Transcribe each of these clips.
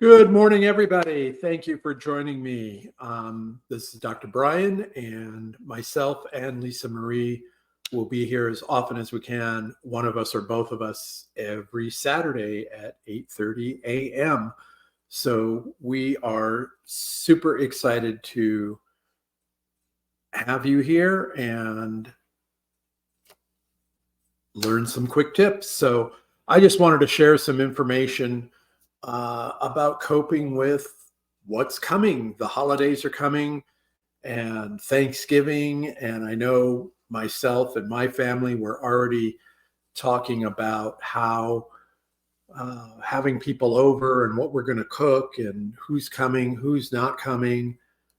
Good morning, everybody. Thank you for joining me. This is Dr. Brian, and myself and Lisa Marie will be here as often as we can, one of us or both of us, every Saturday at 8:30 a.m. So we are super excited to have you here and learn some quick tips. So I just wanted to share some information about coping with what's coming. The holidays are coming and Thanksgiving. And I know myself and my family were already talking about how having people over and what we're going to cook and who's coming, who's not coming,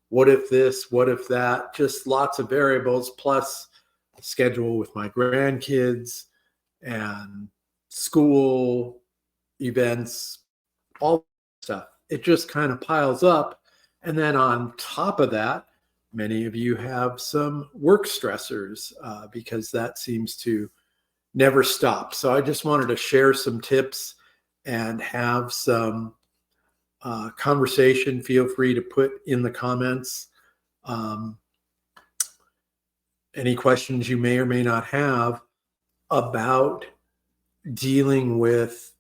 what if this, what if that, just lots of variables, plus schedule with my grandkids and school events, all stuff. It just kind of piles up. And then on top of that, many of you have some work stressors because that seems to never stop. So I just wanted to share some tips and have some conversation. Feel free to put in the comments any questions you may or may not have about dealing with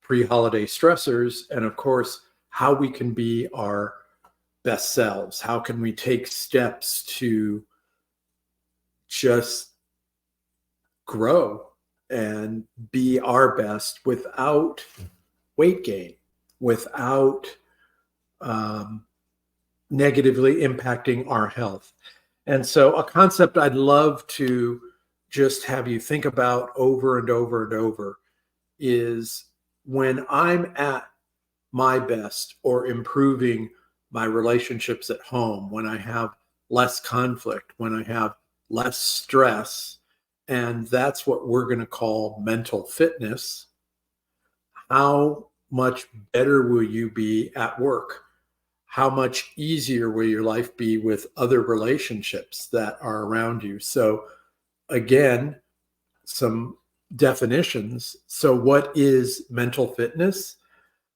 pre-holiday stressors, and of course, how we can be our best selves. How can we take steps to just grow and be our best without weight gain, without negatively impacting our health. And so a concept I'd love to just have you think about over and over and over is, when I'm at my best or improving my relationships at home, when I have less conflict, when I have less stress, and that's what we're going to call mental fitness, how much better will you be at work? How much easier will your life be with other relationships that are around you? So again, some definitions. So what is mental fitness?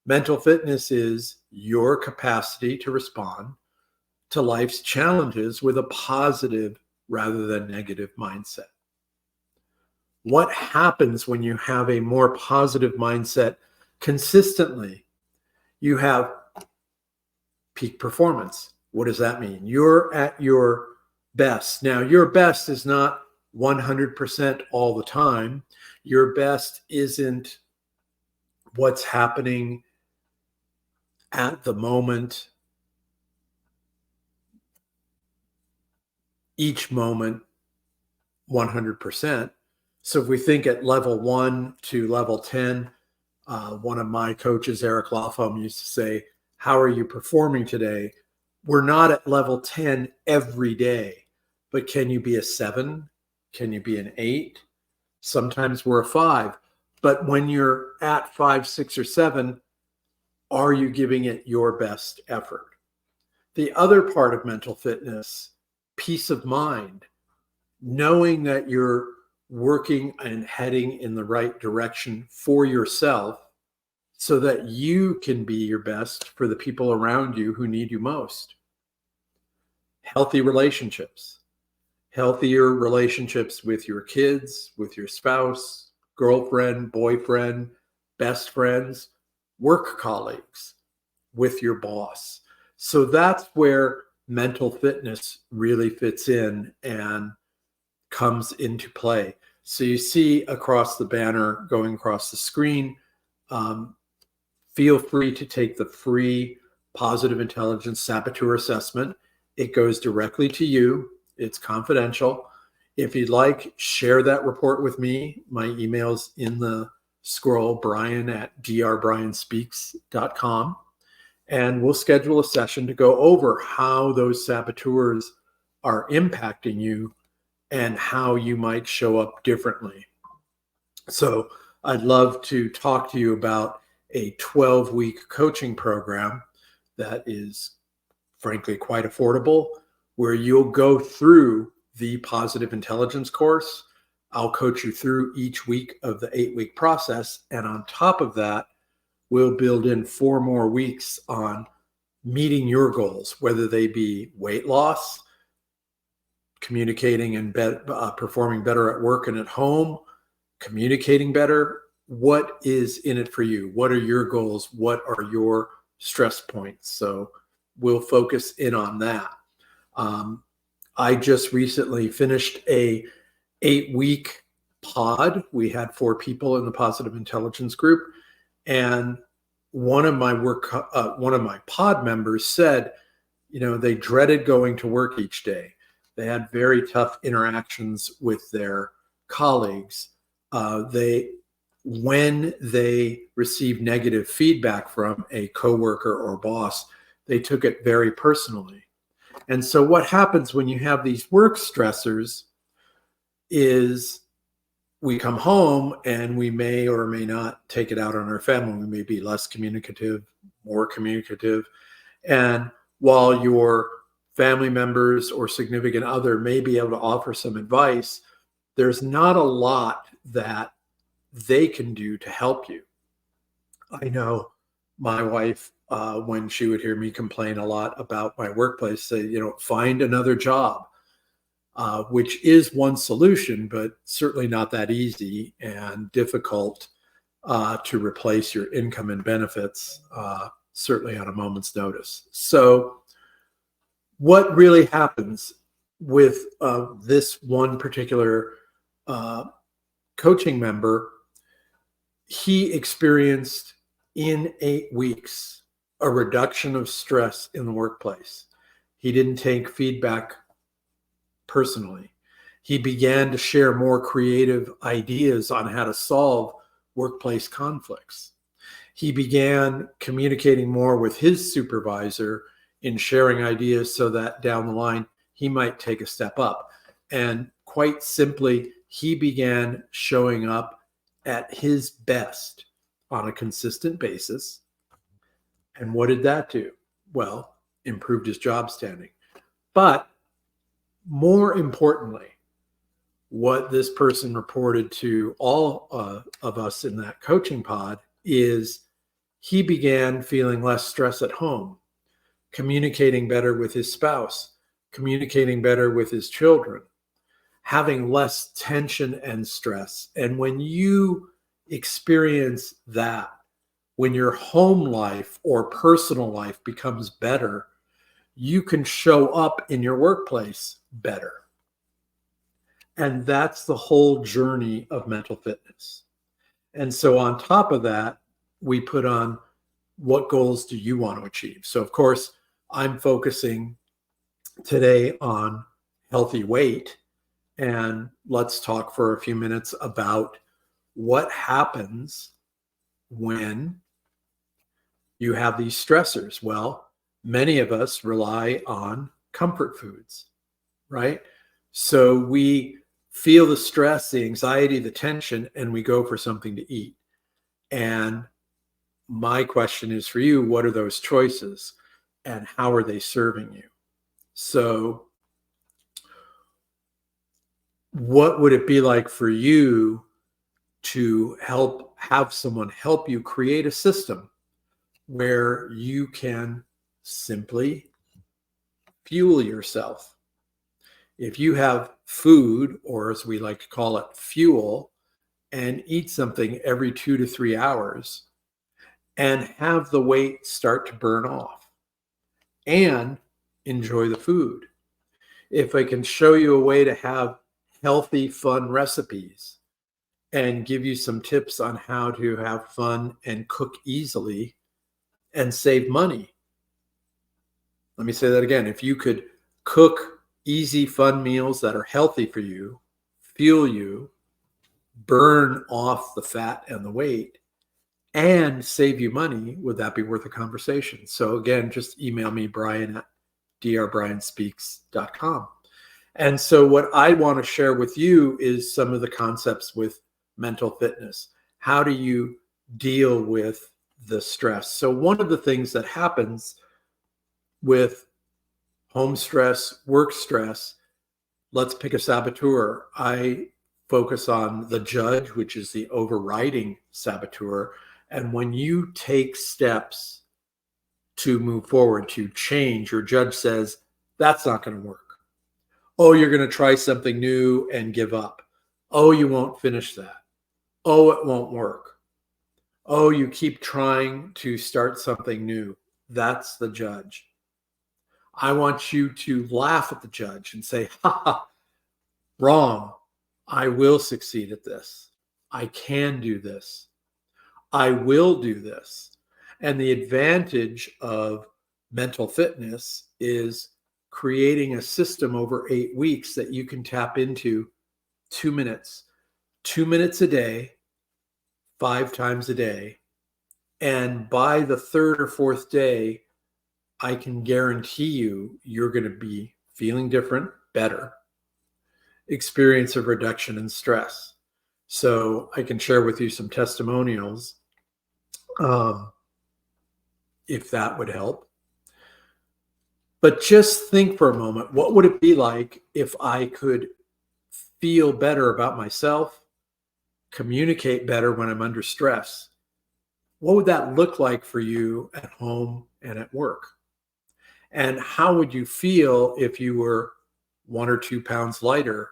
Mental fitness is your capacity to respond to life's challenges with a positive rather than negative mindset. What happens when you have a more positive mindset consistently? You have peak performance. What does that mean? You're at your best. Now, your best is not 100% all the time. Your best isn't what's happening at the moment, each moment, 100%. So if we think at level 1 to level 10, one of my coaches, Eric Lofholm, used to say, how are you performing today? We're not at level 10 every day, but can you be a 7? Can you be an 8? Sometimes we're a 5. But when you're at 5, 6, or 7, are you giving it your best effort? The other part of mental fitness, peace of mind, knowing that you're working and heading in the right direction for yourself so that you can be your best for the people around you who need you most. Healthy relationships, healthier relationships with your kids, with your spouse, girlfriend, boyfriend, best friends, work colleagues, with your boss. So that's where mental fitness really fits in and comes into play. So you see across the banner going across the screen, feel free to take the free Positive Intelligence Saboteur Assessment. It goes directly to you. It's confidential. If you'd like, share that report with me. My email's in the scroll, brian@drbrianspeaks.com. And we'll schedule a session to go over how those saboteurs are impacting you and how you might show up differently. So I'd love to talk to you about a 12-week coaching program that is frankly quite affordable, where you'll go through the Positive Intelligence course. I'll coach you through each week of the 8-week process. And on top of that, we'll build in 4 more weeks on meeting your goals, whether they be weight loss, communicating and performing better at work and at home, communicating better. What is in it for you? What are your goals? What are your stress points? So we'll focus in on that. I just recently finished a 8-week pod. We had 4 people in the Positive Intelligence group, and one of my pod members said, they dreaded going to work each day. They had very tough interactions with their colleagues. When they received negative feedback from a coworker or boss, they took it very personally. And so what happens when you have these work stressors is we come home and we may or may not take it out on our family. We may be less communicative, more communicative. And while your family members or significant other may be able to offer some advice, there's not a lot that they can do to help you. I know my wife, when she would hear me complain a lot about my workplace, say, find another job, which is one solution, but certainly not that easy and difficult to replace your income and benefits, certainly on a moment's notice. So what really happens with this one particular coaching member, he experienced in 8 weeks a reduction of stress in the workplace. He didn't take feedback personally. He began to share more creative ideas on how to solve workplace conflicts. He began communicating more with his supervisor in sharing ideas so that down the line he might take a step up. And quite simply, he began showing up at his best on a consistent basis. And what did that do? Well, improved his job standing. But more importantly, what this person reported to all of us in that coaching pod is he began feeling less stress at home, communicating better with his spouse, communicating better with his children, having less tension and stress. And when you experience that, when your home life or personal life becomes better, you can show up in your workplace better. And that's the whole journey of mental fitness. And so on top of that, we put on what goals do you want to achieve? So of course, I'm focusing today on healthy weight. And let's talk for a few minutes about what happens when you have these stressors. Well, many of us rely on comfort foods, right? So we feel the stress, the anxiety, the tension, and we go for something to eat. And my question is for you, what are those choices and how are they serving you? So what would it be like for you to have someone help you create a system where you can simply fuel yourself? If you have food, or as we like to call it, fuel, and eat something every 2 to 3 hours and have the weight start to burn off and enjoy the food. If I can show you a way to have healthy, fun recipes and give you some tips on how to have fun and cook easily and save money. Let me say that again. If you could cook easy, fun meals that are healthy for you, fuel you, burn off the fat and the weight, and save you money, would that be worth a conversation? So again, just email me, brian@drbrianspeaks.com. And so what I want to share with you is some of the concepts with mental fitness. How do you deal with the stress? So one of the things that happens with home stress, work stress, let's pick a saboteur. I focus on the judge, which is the overriding saboteur, And when you take steps to move forward, to change, your judge says, that's not going to work. Oh, you're going to try something new and give up. Oh, you won't finish that. Oh, it won't work. Oh, you keep trying to start something new. That's the judge. I want you to laugh at the judge and say, ha ha, wrong. I will succeed at this. I can do this. I will do this. And the advantage of mental fitness is creating a system over 8 weeks that you can tap into 2 minutes, 2 minutes a day, 5 times a day. And by the third or fourth day, I can guarantee you, you're going to be feeling different, better, experience of reduction in stress. So I can share with you some testimonials, if that would help. But just think for a moment, what would it be like if I could feel better about myself, communicate better when I'm under stress? What would that look like for you at home and at work? And how would you feel if you were 1 or 2 pounds lighter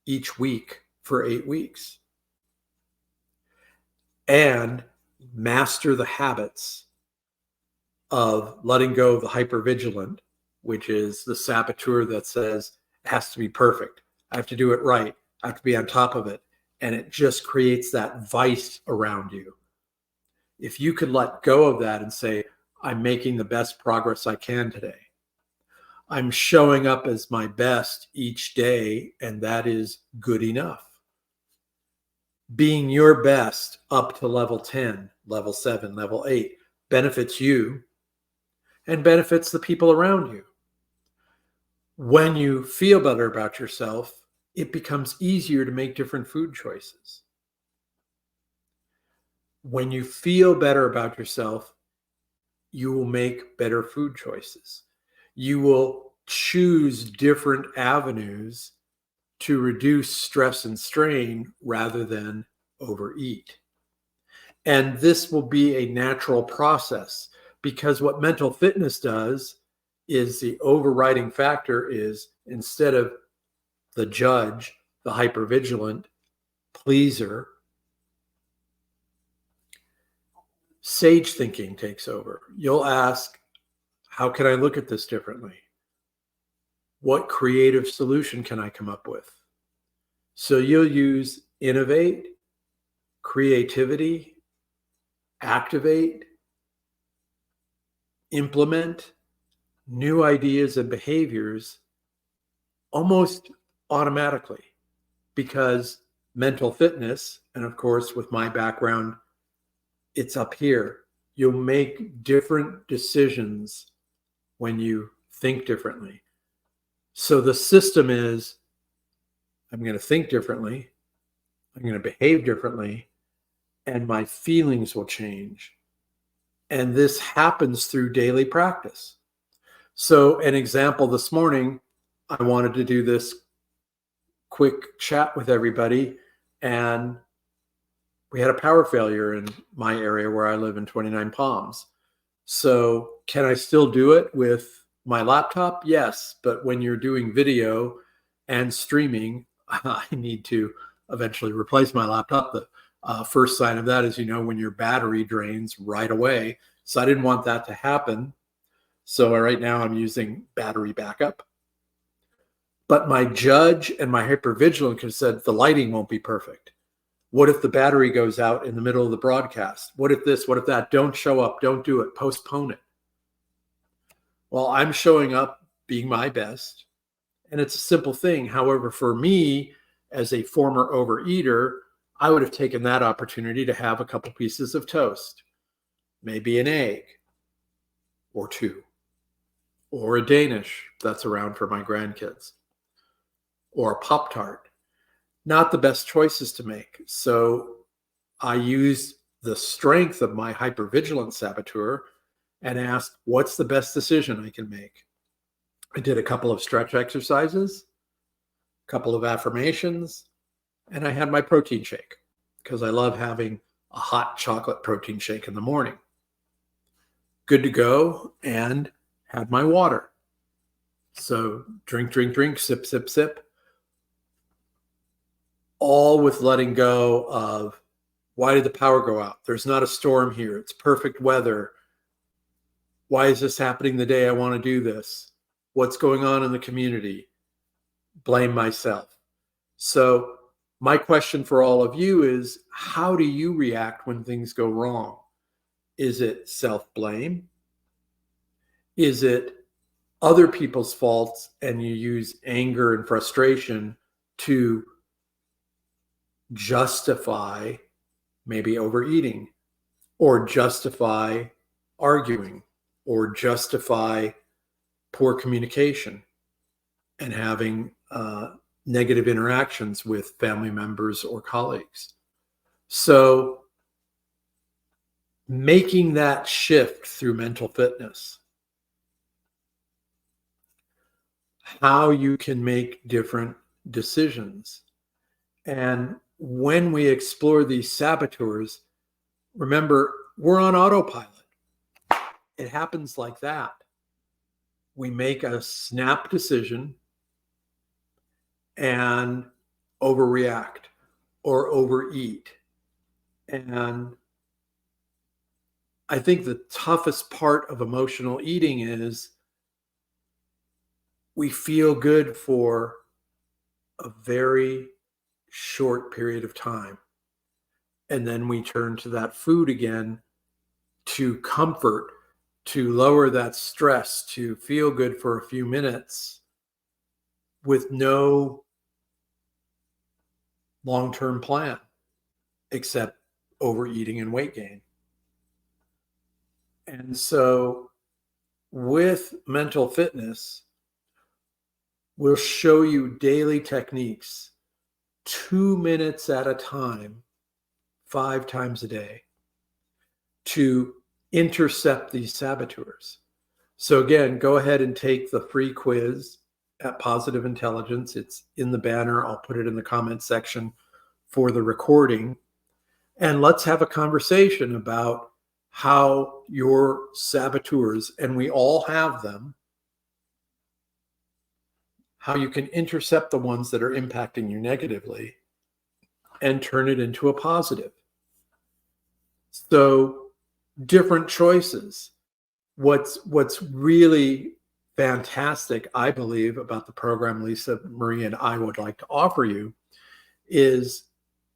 each week for 8 weeks? And master the habits of letting go of the hypervigilant, which is the saboteur that says it has to be perfect. I have to do it right. I have to be on top of it. And it just creates that vice around you. If you could let go of that and say, I'm making the best progress I can today. I'm showing up as my best each day, and that is good enough. Being your best up to level 10, level 7, level 8 benefits you and benefits the people around you. When you feel better about yourself, it becomes easier to make different food choices. When you feel better about yourself, you will make better food choices. You will choose different avenues to reduce stress and strain rather than overeat. And this will be a natural process, because what mental fitness does is the overriding factor is, instead of the judge, the hypervigilant pleaser, sage thinking takes over. You'll ask, how can I look at this differently? What creative solution can I come up with? So you'll use innovate, creativity, activate, implement new ideas and behaviors almost automatically, because mental fitness, and of course with my background, it's up here. You'll make different decisions when you think differently. So the system is, I'm going to think differently, I'm going to behave differently, and my feelings will change. And this happens through daily practice. So an example this morning, I wanted to do this quick chat with everybody, and we had a power failure in my area where I live in 29 Palms. So can I still do it with my laptop? Yes, but when you're doing video and streaming, I need to eventually replace my laptop. The first sign of that is, when your battery drains right away. So I didn't want that to happen. So right now I'm using battery backup. But my judge and my hypervigilant have said the lighting won't be perfect. What if the battery goes out in the middle of the broadcast? What if this? What if that? Don't show up. Don't do it. Postpone it. Well, I'm showing up, being my best, and it's a simple thing. However, for me, as a former overeater, I would have taken that opportunity to have a couple pieces of toast, maybe an egg or 2, or a Danish that's around for my grandkids, or a Pop-Tart. Not the best choices to make. So I used the strength of my hypervigilant saboteur and asked, what's the best decision I can make? I did a couple of stretch exercises, a couple of affirmations, and I had my protein shake, because I love having a hot chocolate protein shake in the morning. Good to go, and had my water. So drink, drink, drink, sip, sip, sip, all with letting go of, why did the power go out? There's not a storm here. It's perfect weather. Why is this happening the day I want to do this? What's going on in the community? Blame myself. So my question for all of you is, how do you react when things go wrong? Is it self-blame? Is it other people's faults and you use anger and frustration to justify maybe overeating, or justify arguing, or justify poor communication and having negative interactions with family members or colleagues? So making that shift through mental fitness, how you can make different decisions. And when we explore these saboteurs, remember, we're on autopilot. It happens like that. We make a snap decision and overreact or overeat. And I think the toughest part of emotional eating is we feel good for a very short period of time. And then we turn to that food again to comfort, to lower that stress, to feel good for a few minutes with no long-term plan except overeating and weight gain. And so with mental fitness, we'll show you daily techniques, 2 minutes at a time, 5 times a day, to intercept these saboteurs. So again, go ahead and take the free quiz at Positive Intelligence. It's in the banner. I'll put it in the comment section for the recording. And let's have a conversation about how your saboteurs, and we all have them, how you can intercept the ones that are impacting you negatively and turn it into a positive. So different choices. What's really fantastic, I believe, about the program Lisa Marie and I would like to offer you is,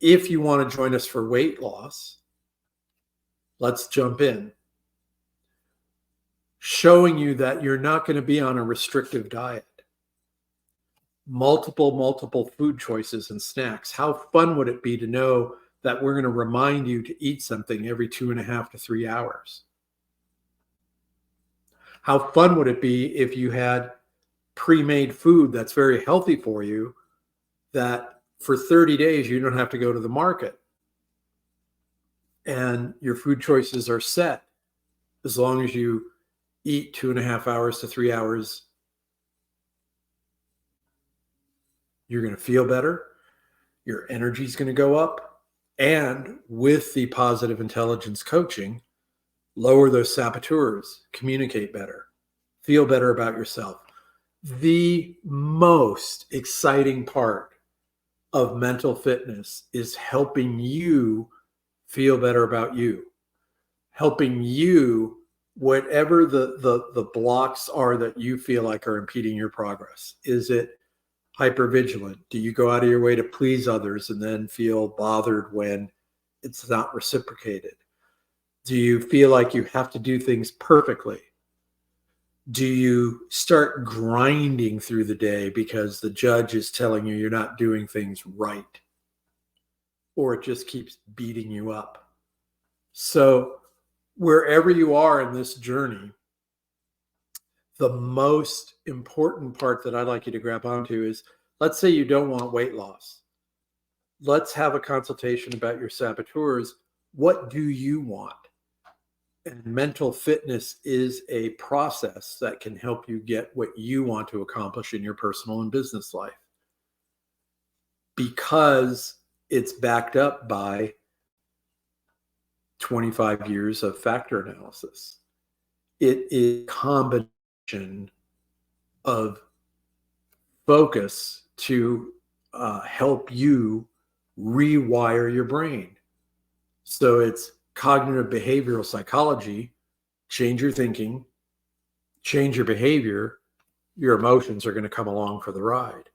if you want to join us for weight loss, let's jump in. Showing you that you're not going to be on a restrictive diet. Multiple food choices and snacks. How fun would it be to know that we're going to remind you to eat something every 2.5 to 3 hours? How fun would it be if you had pre-made food that's very healthy for you, that for 30 days you don't have to go to the market and your food choices are set as long as you eat 2.5 hours to 3 hours? You're going to feel better. Your energy is going to go up. And with the Positive Intelligence coaching, lower those saboteurs, communicate better, feel better about yourself. The most exciting part of mental fitness is helping you feel better about you, helping you, whatever the blocks are that you feel like are impeding your progress. Is it hypervigilant? Do you go out of your way to please others and then feel bothered when it's not reciprocated? Do you feel like you have to do things perfectly? Do you start grinding through the day because the judge is telling you you're not doing things right? Or it just keeps beating you up? So wherever you are in this journey, the most important part that I'd like you to grab onto is, let's say you don't want weight loss. Let's have a consultation about your saboteurs. What do you want? And mental fitness is a process that can help you get what you want to accomplish in your personal and business life, because it's backed up by 25 years of factor analysis. It is a combination of focus to help you rewire your brain. So it's cognitive behavioral psychology, change your thinking, change your behavior, your emotions are going to come along for the ride.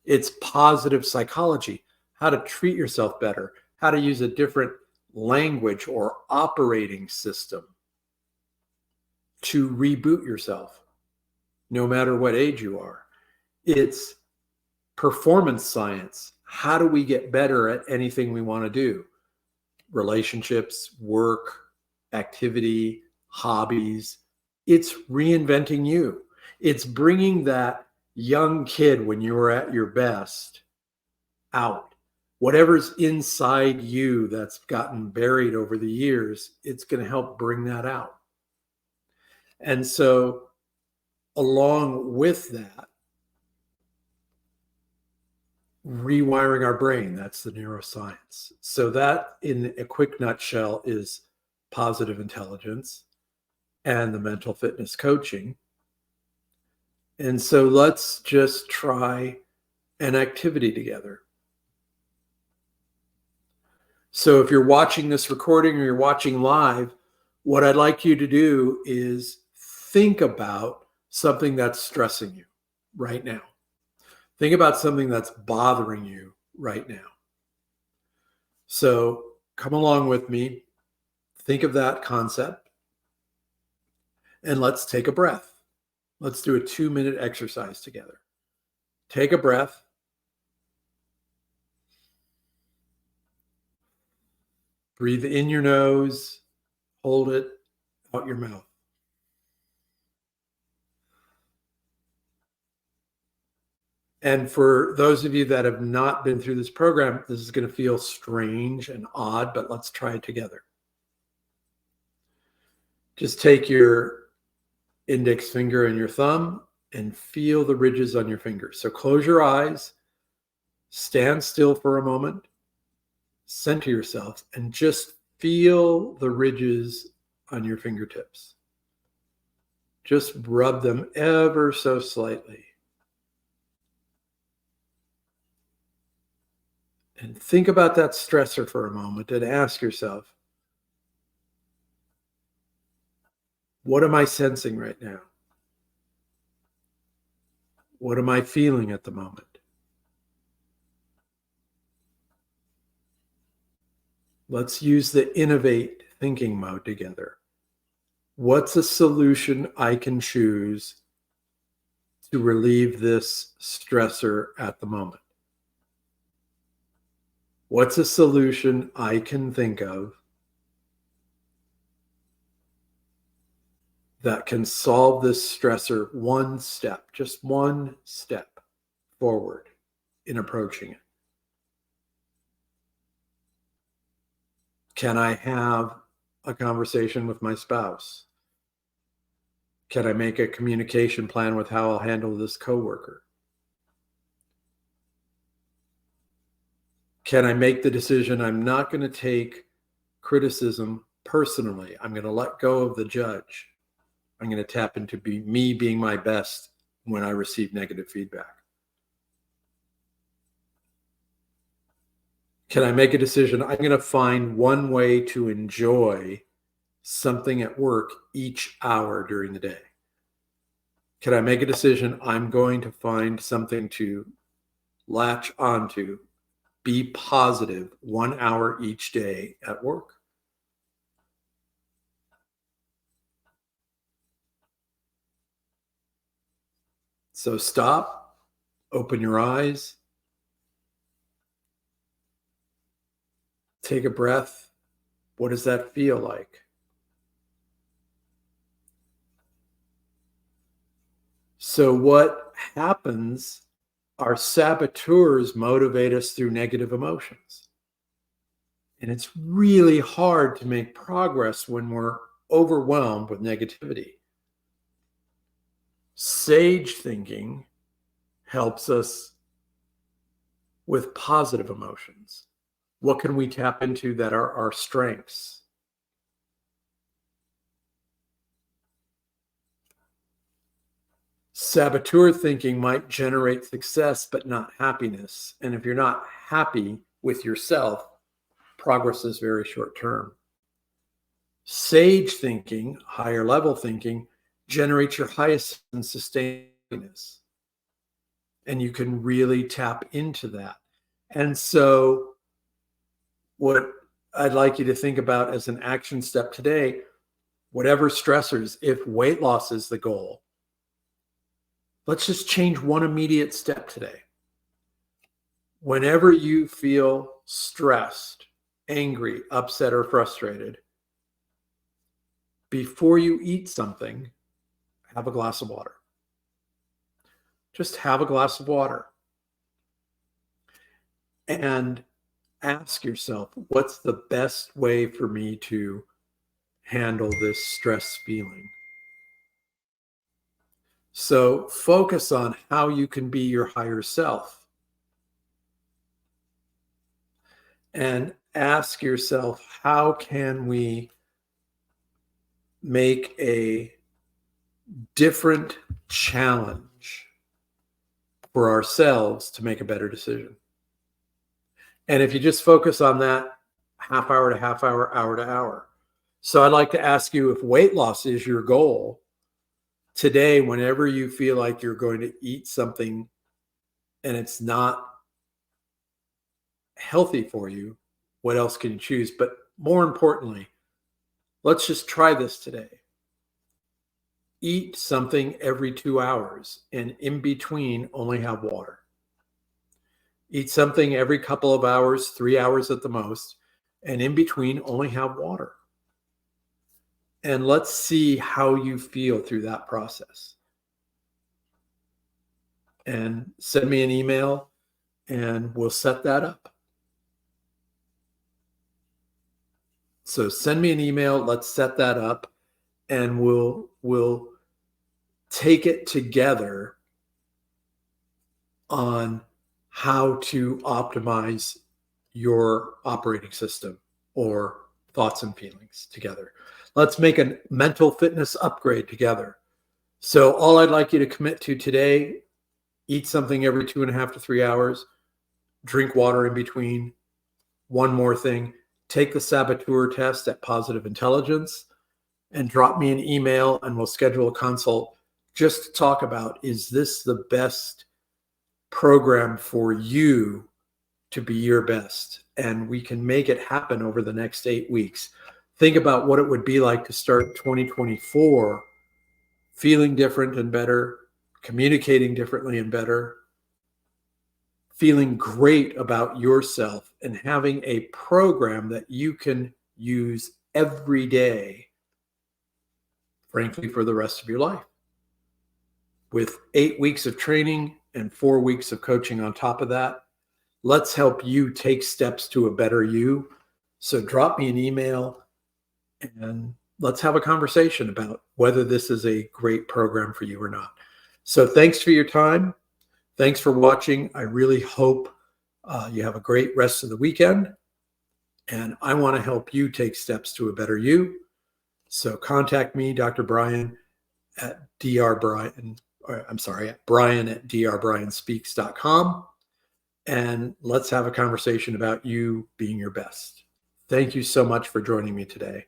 It's positive psychology, how to treat yourself better, how to use a different language or operating system to reboot yourself, no matter what age you are. It's performance science. How do we get better at anything we want to do? Relationships, work, activity, hobbies. It's reinventing you. It's bringing that young kid when you were at your best out. Whatever's inside you that's gotten buried over the years, it's going to help bring that out. And so, along with that, rewiring our brain, that's the neuroscience. So that, in a quick nutshell, is positive intelligence and the mental fitness coaching. And so let's just try an activity together. So if you're watching this recording or you're watching live, what I'd like you to do is think about something that's stressing you right now. Think about something that's bothering you right now. So come along with me. Think of that concept. And let's take a breath. Let's do a 2-minute exercise together. Take a breath. Breathe in your nose. Hold it out your mouth. And for those of you that have not been through this program, this is going to feel strange and odd, but let's try it together. Just take your index finger and your thumb and feel the ridges on your fingers. So close your eyes, stand still for a moment, center yourself, and just feel the ridges on your fingertips. Just rub them ever so slightly. And think about that stressor for a moment and ask yourself, what am I sensing right now? What am I feeling at the moment? Let's use the innovate thinking mode together. What's a solution I can choose to relieve this stressor at the moment? What's a solution I can think of that can solve this stressor one step, just one step forward in approaching it? Can I have a conversation with my spouse? Can I make a communication plan with how I'll handle this coworker? Can I make the decision I'm not going to take criticism personally? I'm going to let go of the judge. I'm going to tap into me being my best when I receive negative feedback. Can I make a decision? I'm going to find one way to enjoy something at work each hour during the day. Can I make a decision? I'm going to find something to latch onto, be positive 1 hour each day at work. So stop, open your eyes, take a breath. What does that feel like? So what happens, our saboteurs motivate us through negative emotions. And it's really hard to make progress when we're overwhelmed with negativity. Sage thinking helps us with positive emotions. What can we tap into that are our strengths? Saboteur thinking might generate success, but not happiness. And if you're not happy with yourself, progress is very short term. Sage thinking, higher level thinking, generates your highest and sustainableness. And you can really tap into that. And so what I'd like you to think about as an action step today, whatever stressors, if weight loss is the goal, let's just change one immediate step today. Whenever you feel stressed, angry, upset, or frustrated, before you eat something, have a glass of water. Just have a glass of water. And ask yourself, what's the best way for me to handle this stress feeling? So focus on how you can be your higher self. And ask yourself, how can we make a different challenge for ourselves to make a better decision? And if you just focus on that, half hour to half hour, hour to hour. So I'd like to ask you, if weight loss is your goal, today, whenever you feel like you're going to eat something and it's not healthy for you, what else can you choose? But more importantly, let's just try this today. Eat something every 2 hours, and in between, only have water. Eat something every couple of hours, 3 hours at the most, and in between, only have water. And let's see how you feel through that process. And send me an email, and we'll set that up. So send me an email, let's set that up, and we'll take it together on how to optimize your operating system or thoughts and feelings together. Let's make a mental fitness upgrade together. So all I'd like you to commit to today, eat something every 2.5 to 3 hours, drink water in between. One more thing, take the saboteur test at Positive Intelligence and drop me an email, and we'll schedule a consult just to talk about, is this the best program for you to be your best? And we can make it happen over the next 8 weeks. Think about what it would be like to start 2024 feeling different and better, communicating differently and better, feeling great about yourself, and having a program that you can use every day, frankly, for the rest of your life. With 8 weeks of training and 4 weeks of coaching on top of that, let's help you take steps to a better you. So drop me an email and let's have a conversation about whether this is a great program for you or not. So thanks for your time. Thanks for watching. I really hope you have a great rest of the weekend. And I want to help you take steps to a better you. So contact me, Dr. Brian, at Brian@drbrianspeaks.com. And let's have a conversation about you being your best. Thank you so much for joining me today.